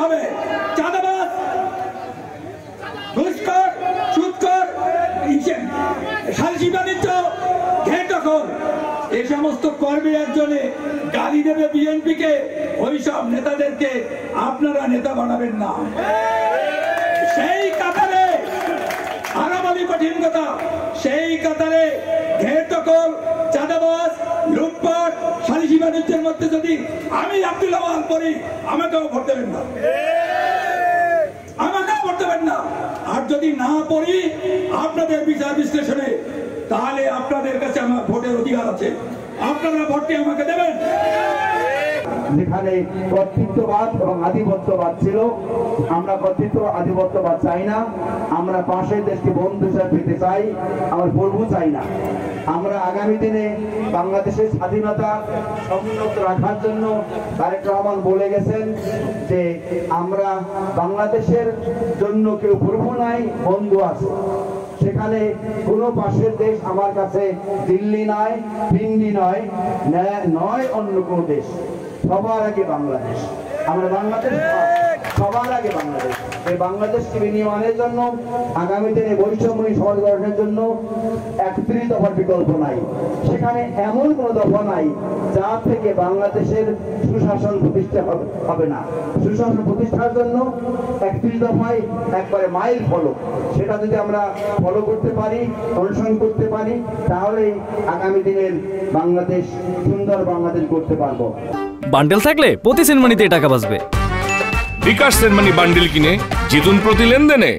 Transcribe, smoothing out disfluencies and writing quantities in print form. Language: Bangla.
হবে। চাঁদাবাজ, ঘুষখোর, সুদখোর, সালিসি বাণিজ্য, ঘেটখোর, এই সমস্ত কর্মীর একজনে গালি দেবে বিএনপিকে, ওইসব নেতাদেরকে আপনারা নেতা বানাবেন না। সেই কাতারে আরো বলি কঠিন কথা, সেই কাতারে ঘেটখোর, চাঁদাবাজ, লুটপাট, সালিসি বাণিজ্যের মধ্যে যদি আমি আব্দুল আওয়াল পড়ি, আমাকেও ভোট দেবেন না, আমাকেও ভোট দেবেন না। আর যদি না পড়ি আপনাদের বিচার বিশ্লেষণে, তাহলে আপনাদের কাছে আমার ভোটের অধিকার আছে, আপনারা ভোটটি আমাকে দেবেন। যেখানে কর্তৃত্ববাদ এবং আধিপত্যবাদ ছিল, আমরা কর্তৃত্ব আধিপত্যবাদ চাই না। আমরা পাশের দেশকে বন্ধু হিসাবে পেতে চাই, আমার প্রভু চাই না। আমরা আগামী দিনে বাংলাদেশের স্বাধীনতা সমুন্নত রাখার জন্য তারেক রহমান বলে গেছেন যে আমরা বাংলাদেশের জন্য কেউ প্রভু নাই, বন্ধু আছে। সেখানে কোনো পাশের দেশ আমার কাছে দিল্লি নয়, পিন্ডি নয়, নয় অন্য কোনো দেশ, সবার আগে বাংলাদেশ। আমরা বাংলাদেশ, সবার আগে বাংলাদেশ। এই বাংলাদেশকে বিনির্মাণের জন্য, আগামী দিনে বৈষম্য সমাজ গঠনের জন্য 31 দফার বিকল্প নাই। সেখানে এমন কোন দফা নাই যা থেকে বাংলাদেশের সুশাসন প্রতিষ্ঠা হবে না। সুশাসন প্রতিষ্ঠার জন্য 31 দফায় একবারে মাইল ফলক, সেটা যদি আমরা ফলো করতে পারি, অনুসরণ করতে পারি, তাহলেই আগামী দিনের বাংলাদেশ সুন্দর বাংলাদেশ করতে পারবো। বান্ডেল থাকলে প্রতি সেনমানিতে টাকা বাঁচবে। বিকাশ সেনমানি বান্ডেল কিনে জিতুন প্রতি লেনদেনে।